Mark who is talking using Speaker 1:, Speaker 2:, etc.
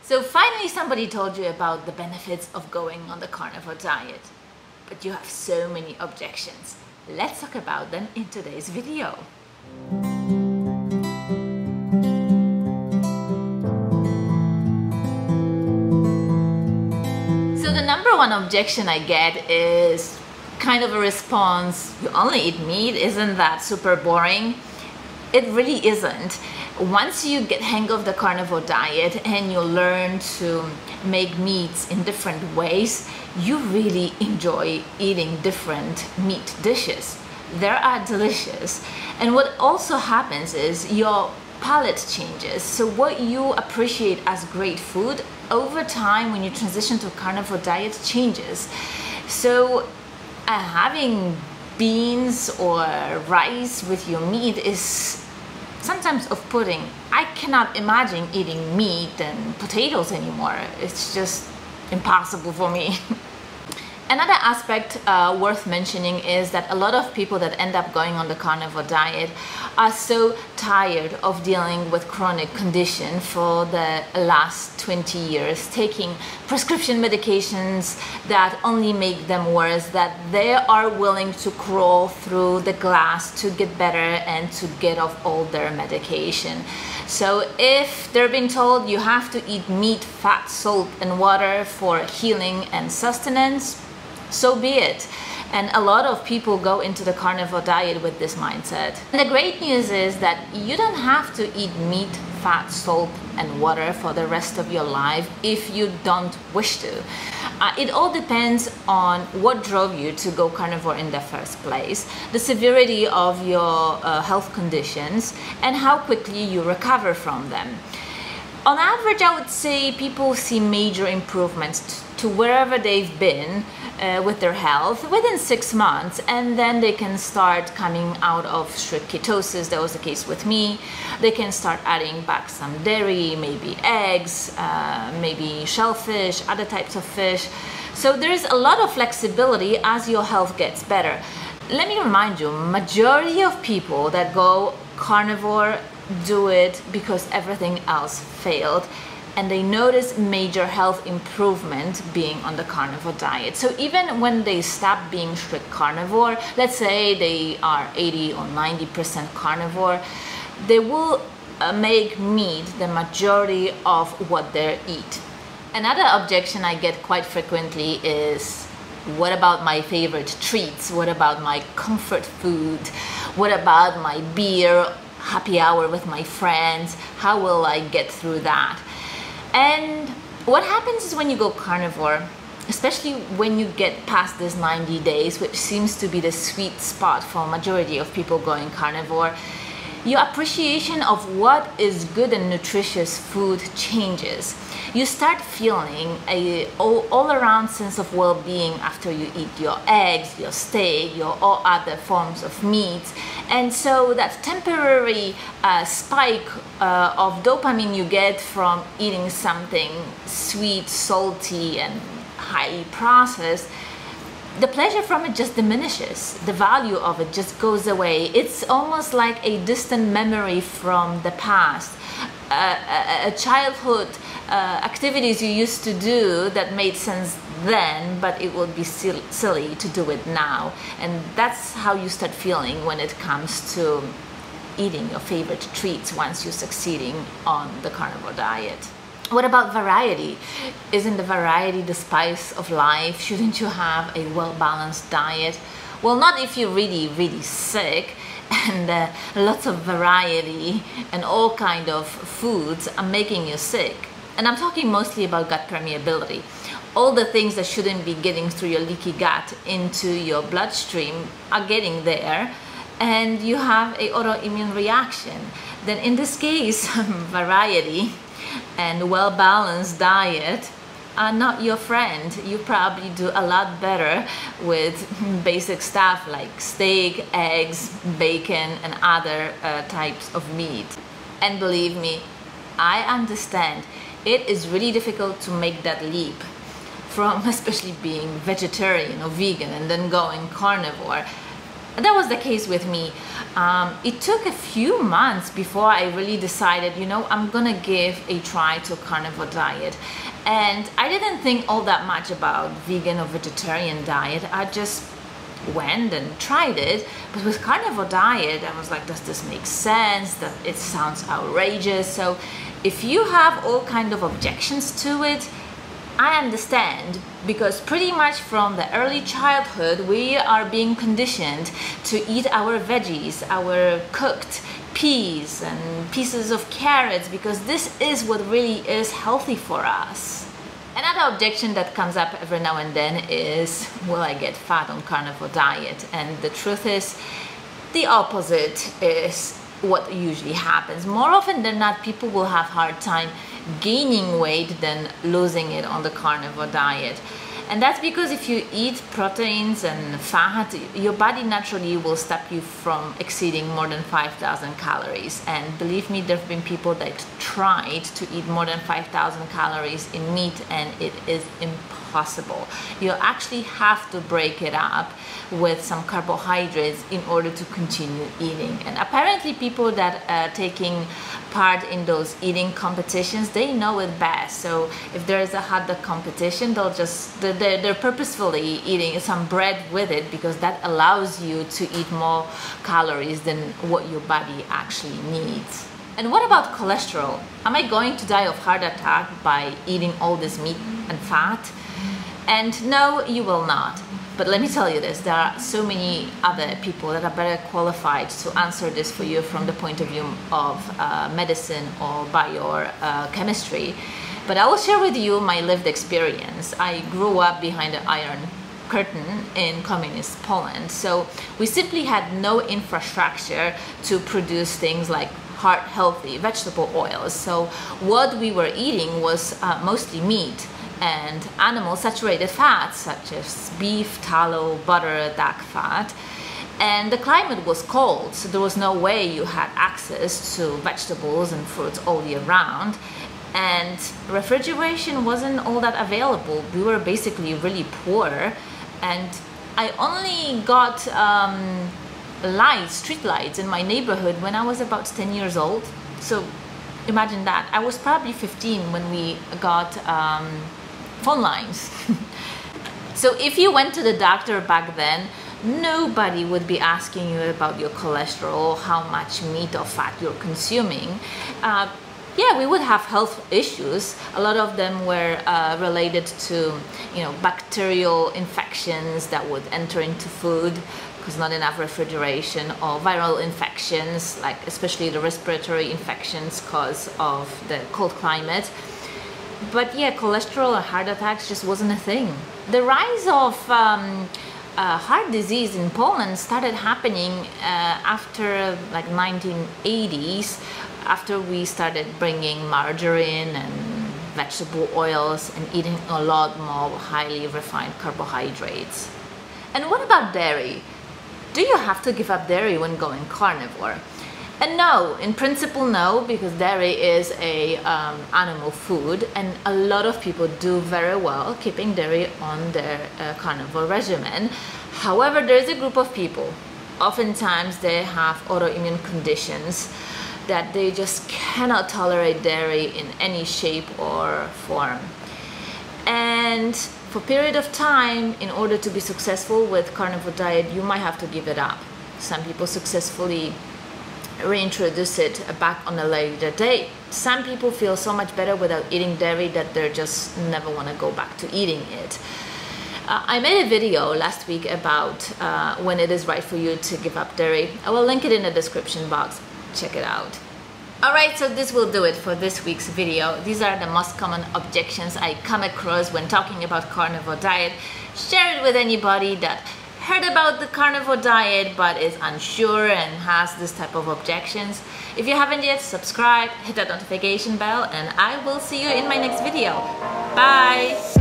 Speaker 1: So finally somebody told you about the benefits of going on the carnivore diet, but you have so many objections. Let's talk about them in today's video. So the number one objection I get is kind of a response, you only eat meat, isn't that super boring? It really isn't. Once you get hang of the carnivore diet and you learn to make meats in different ways, you really enjoy eating different meat dishes. They are delicious. And what also happens is your palate changes. So what you appreciate as great food, over time when you transition to a carnivore diet, changes. So having beans or rice with your meat is sometimes off-putting. I cannot imagine eating meat and potatoes anymore. It's just impossible for me. Another aspect worth mentioning is that a lot of people that end up going on the carnivore diet are so tired of dealing with chronic condition for the last 20 years, taking prescription medications that only make them worse, that they are willing to crawl through the glass to get better and to get off all their medication. So if they're being told you have to eat meat, fat, salt, and water for healing and sustenance, so be it. And a lot of people go into the carnivore diet with this mindset. And the great news is that you don't have to eat meat, fat, salt, and water for the rest of your life if you don't wish to. It all depends on what drove you to go carnivore in the first place, the severity of your health conditions, and how quickly you recover from them. On average, I would say people see major improvements to wherever they've been with their health within 6 months, and then they can start coming out of strict ketosis. That was the case with me. They can start adding back some dairy, maybe eggs, maybe shellfish, other types of fish. So there's a lot of flexibility as your health gets better. Let me remind you, majority of people that go carnivore do it because everything else failed, and they notice major health improvement being on the carnivore diet. So even when they stop being strict carnivore, let's say they are 80 or 90% carnivore, they will make meat the majority of what they eat. Another objection I get quite frequently is, what about my favorite treats? What about my comfort food? What about my beer, happy hour with my friends? How will I get through that? And what happens is when you go carnivore, especially when you get past this 90 days, which seems to be the sweet spot for a majority of people going carnivore, your appreciation of what is good and nutritious food changes. You start feeling a all-around sense of well-being after you eat your eggs, your steak, your all other forms of meats. And so that temporary spike of dopamine you get from eating something sweet, salty, and highly processed, the pleasure from it just diminishes. The value of it just goes away. It's almost like a distant memory from the past. A childhood activities you used to do that made sense then, but it would be silly to do it now. And that's how you start feeling when it comes to eating your favorite treats once you're succeeding on the carnivore diet. What about variety? Isn't the variety the spice of life? Shouldn't you have a well-balanced diet? Well, not if you're really, really sick and lots of variety and all kind of foods are making you sick. And I'm talking mostly about gut permeability. All the things that shouldn't be getting through your leaky gut into your bloodstream are getting there, and you have an autoimmune reaction. Then in this case, variety and well-balanced diet are not your friend. You probably do a lot better with basic stuff like steak, eggs, bacon, and other types of meat. And believe me, I understand it is really difficult to make that leap from especially being vegetarian or vegan and then going carnivore. That was the case with me. It took a few months before I really decided, you know, I'm gonna give a try to a carnivore diet. And I didn't think all that much about vegan or vegetarian diet. I just went and tried it. But with carnivore diet, I was like, does this make sense? That it sounds outrageous. So if you have all kind of objections to it, I understand, because pretty much from the early childhood we are being conditioned to eat our veggies, our cooked peas and pieces of carrots, because this is what really is healthy for us. Another objection that comes up every now and then is, will I get fat on carnivore diet? And the truth is, the opposite is what usually happens. More often than not, people will have hard time gaining weight than losing it on the carnivore diet. And that's because if you eat proteins and fat, your body naturally will stop you from exceeding more than 5,000 calories. And believe me, there have been people that tried to eat more than 5,000 calories in meat, and it is impossible. You actually have to break it up with some carbohydrates in order to continue eating. And apparently people that are taking part in those eating competitions, they know it best. So if there is a hot dog competition, they're purposefully eating some bread with it, because that allows you to eat more calories than what your body actually needs. And what about cholesterol? Am I going to die of heart attack by eating all this meat and fat? And no, you will not. But let me tell you this, there are so many other people that are better qualified to answer this for you from the point of view of medicine or biochemistry. But I will share with you my lived experience. I grew up behind the Iron Curtain in communist Poland. So we simply had no infrastructure to produce things like heart-healthy vegetable oils. So what we were eating was mostly meat and animal saturated fats such as beef, tallow, butter, duck fat. And the climate was cold, so there was no way you had access to vegetables and fruits all year round. And refrigeration wasn't all that available. We were basically really poor. And I only got street lights in my neighborhood when I was about 10 years old. So imagine that. I was probably 15 when we got phone lines. So if you went to the doctor back then, nobody would be asking you about your cholesterol, how much meat or fat you're consuming. Yeah, we would have health issues. A lot of them were related to, you know, bacterial infections that would enter into food because not enough refrigeration, or viral infections, like especially the respiratory infections because of the cold climate. But yeah, cholesterol and heart attacks just wasn't a thing. The rise of heart disease in Poland started happening after like 1980s, after we started bringing margarine and vegetable oils and eating a lot more highly refined carbohydrates. And what about dairy? Do you have to give up dairy when going carnivore? And no, in principle no, because dairy is a animal food, and a lot of people do very well keeping dairy on their carnivore regimen. However, there is a group of people, oftentimes they have autoimmune conditions, that they just cannot tolerate dairy in any shape or form. And for a period of time, in order to be successful with carnivore diet, you might have to give it up. Some people successfully reintroduce it back on a later date. Some people feel so much better without eating dairy that they just never want to go back to eating it. I made a video last week about when it is right for you to give up dairy. I will link it in the description box. Check it out. Alright, so this will do it for this week's video. These are the most common objections I come across when talking about carnivore diet. Share it with anybody that heard about the carnivore diet but is unsure and has this type of objections. If you haven't yet, subscribe, hit that notification bell, and I will see you in my next video. Bye!